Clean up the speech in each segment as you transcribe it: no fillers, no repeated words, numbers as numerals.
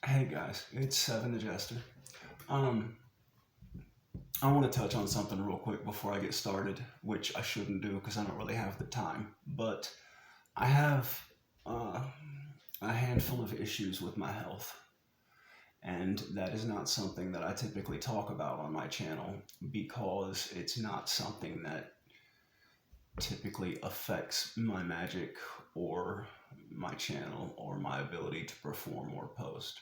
Hey guys, it's Seven the Jester. Um, I want to touch on something real quick before I get started, which I shouldn't do because I don't really have the time. But I have uh, a handful of issues with my health, and that is not something that I typically talk about on my channel because it's not something that typically affects my magic or my channel or my ability to perform or post.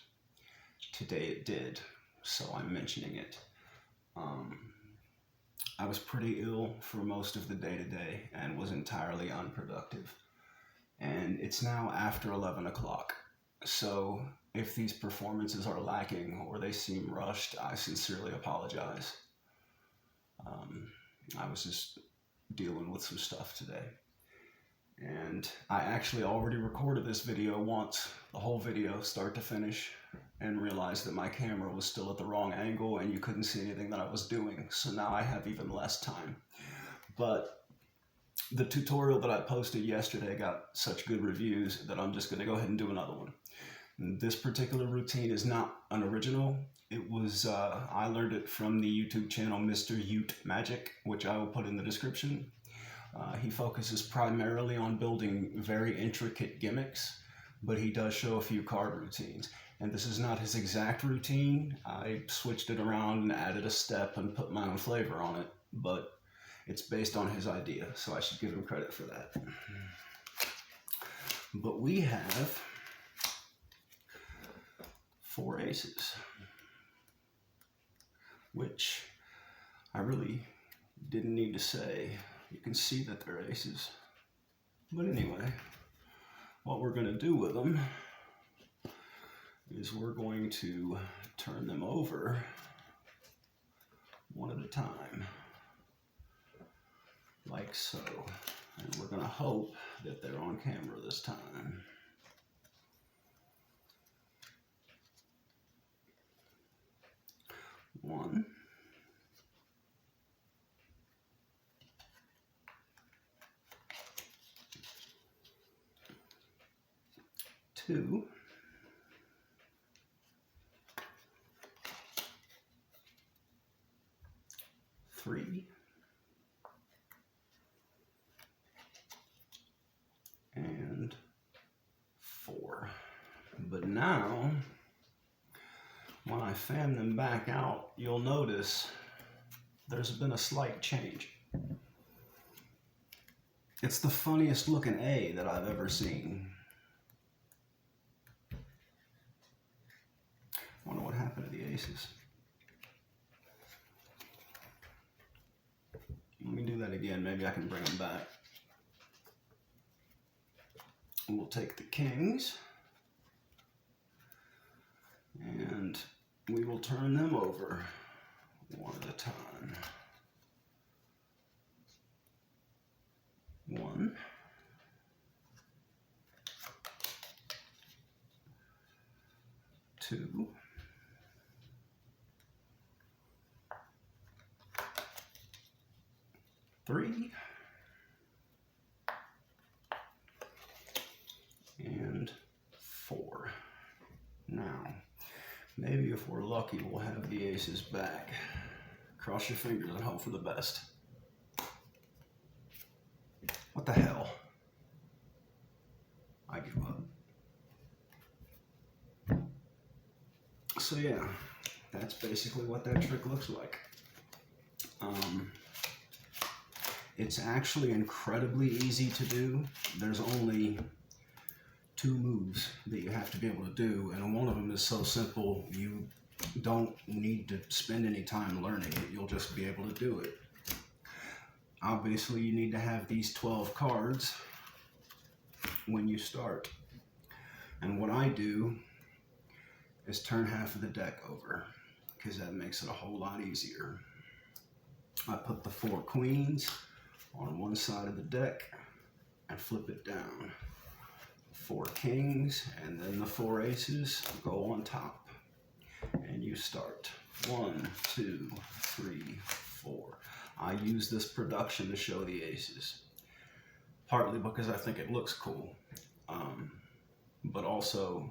Today it did, so I'm mentioning it. Um, I was pretty ill for most of the day today and was entirely unproductive. And it's now after 11 o'clock. So if these performances are lacking or they seem rushed, I sincerely apologize. Um, I was just dealing with some stuff today. And I actually already recorded this video once, the whole video, start to finish, and realized that my camera was still at the wrong angle and you couldn't see anything that I was doing. So now I have even less time. But the tutorial that I posted yesterday got such good reviews that I'm just going to go ahead and do another one. This particular routine is not an original. It was, I learned it from the YouTube channel Mr. Ute Magic, which I will put in the description. He focuses primarily on building very intricate gimmicks, but he does show a few card routines. And this is not his exact routine. I switched it around and added a step and put my own flavor on it, but it's based on his idea, so I should give him credit for that. But we have 4 aces, which I really didn't need to say. You can see that they're aces. But anyway, what we're going to do with them is we're going to turn them over one at a time, like so. And we're going to hope that they're on camera this time. One. Two. Three. And 4. But now, when I fan them back out, you'll notice there's been a slight change. It's the funniest looking A that I've ever seen. I wonder what happened to the aces. Let me do that again. Maybe I can bring them back. We'll take the kings and we will turn them over one at a time. 1, 2, 3, and 4. Now, maybe if we're lucky, we'll have the aces back. Cross your fingers and hope for the best. What the hell? I give up. So yeah, that's basically what that trick looks like. It's actually incredibly easy to do. There's only 2 moves that you have to be able to do, and one of them is so simple you don't need to spend any time learning it. You'll just be able to do it. Obviously, you need to have these 12 cards when you start. And what I do is turn half of the deck over, because that makes it a whole lot easier. I put the 4 queens on one side of the deck and flip it down. 4 kings and then the 4 aces go on top. And you start. 1, 2, 3, 4. I use this production to show the aces. Partly because I think it looks cool, but also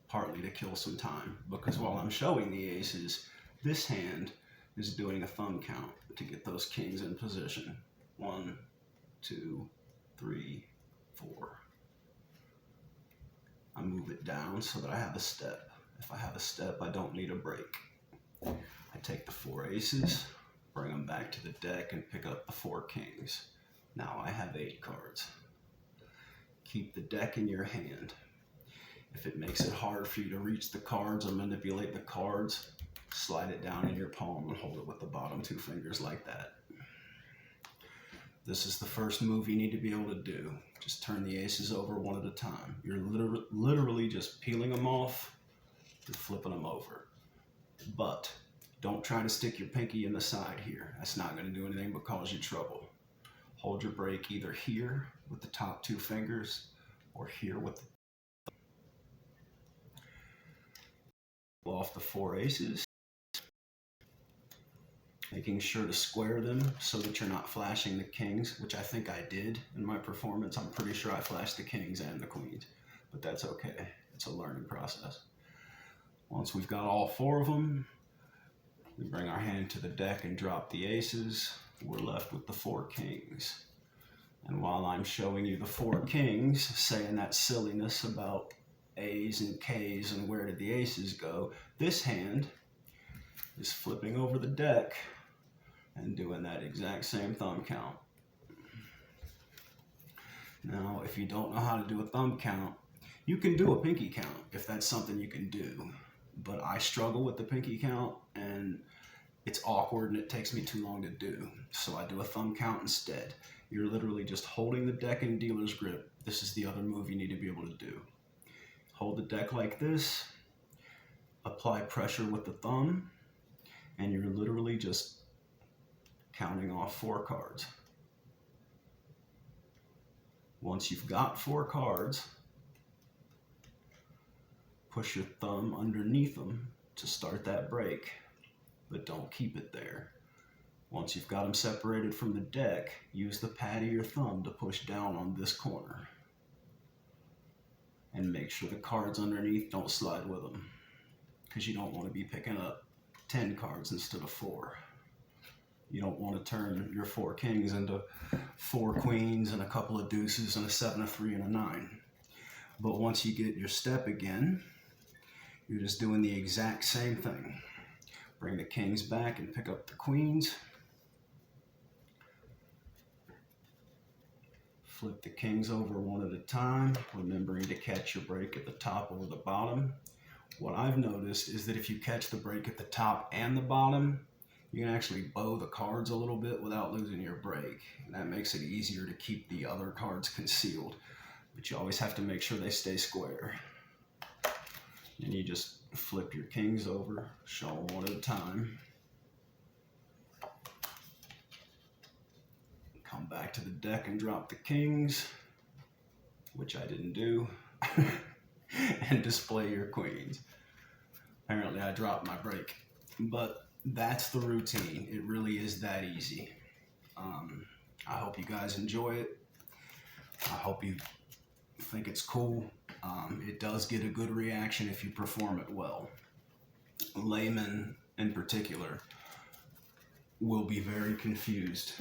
partly to kill some time, because while I'm showing the aces, this hand is doing a thumb count to get those kings in position. 1, 2, 3, 4. I move it down so that I have a step. If I have a step, I don't need a break. I take the 4 aces, bring them back to the deck, and pick up the 4 kings. Now I have 8 cards. Keep the deck in your hand. If it makes it hard for you to reach the cards or manipulate the cards, slide it down in your palm and hold it with the bottom 2 fingers like that. This is the first move you need to be able to do. Just turn the aces over one at a time. You're literally just peeling them off and flipping them over. But don't try to stick your pinky in the side here. That's not going to do anything but cause you trouble. Hold your break either here with the top 2 fingers or here with the off the 4 aces, making sure to square them so that you're not flashing the kings, which I think I did in my performance. I'm pretty sure I flashed the kings and the queens, but that's okay. It's a learning process. Once we've got all 4 of them, we bring our hand to the deck and drop the aces. We're left with the 4 kings. And while I'm showing you the 4 kings, saying that silliness about A's and K's and where did the aces go, this hand is flipping over the deck and doing that exact same thumb count. Now, if you don't know how to do a thumb count, you can do a pinky count if that's something you can do. But I struggle with the pinky count and it's awkward and it takes me too long to do. So I do a thumb count instead. You're literally just holding the deck in dealer's grip. This is the other move you need to be able to do. Hold the deck like this, apply pressure with the thumb, and you're literally just counting off 4 cards. Once you've got 4 cards, push your thumb underneath them to start that break, but don't keep it there. Once you've got them separated from the deck, use the pad of your thumb to push down on this corner. And make sure the cards underneath don't slide with them, because you don't want to be picking up 10 cards instead of 4. You don't want to turn your 4 kings into 4 queens and a couple of deuces and a 7, a 3, and a 9. But once you get your step again, you're just doing the exact same thing. Bring the kings back and pick up the queens. Flip the kings over one at a time, remembering to catch your break at the top or the bottom. What I've noticed is that if you catch the break at the top and the bottom, you can actually bow the cards a little bit without losing your break. And that makes it easier to keep the other cards concealed. But you always have to make sure they stay square. And you just flip your kings over, show them one at a time. Come back to the deck and drop the kings, which I didn't do, and display your queens. Apparently I dropped my break, but that's the routine. It really is that easy. I hope you guys enjoy it. I hope you think it's cool. It does get a good reaction if you perform it well. Laymen in particular will be very confused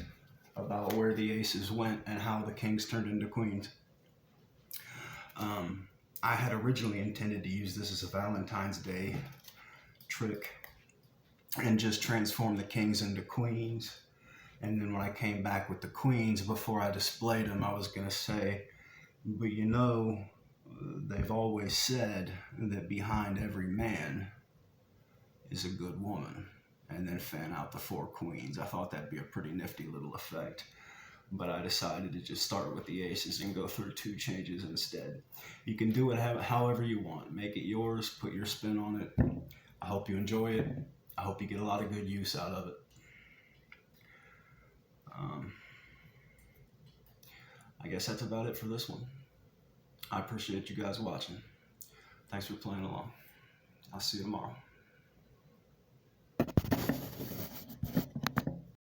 about where the aces went and how the kings turned into queens. I had originally intended to use this as a Valentine's Day trick and just transform the kings into queens. And then when I came back with the queens, before I displayed them, I was going to say, but you know, they've always said that behind every man is a good woman. And then fan out the 4 queens. I thought that'd be a pretty nifty little effect. But I decided to just start with the aces and go through 2 changes instead. You can do it however you want. Make it yours, put your spin on it. I hope you enjoy it. I hope you get a lot of good use out of it. I guess that's about it for this one. I appreciate you guys watching. Thanks for playing along. I'll see you tomorrow.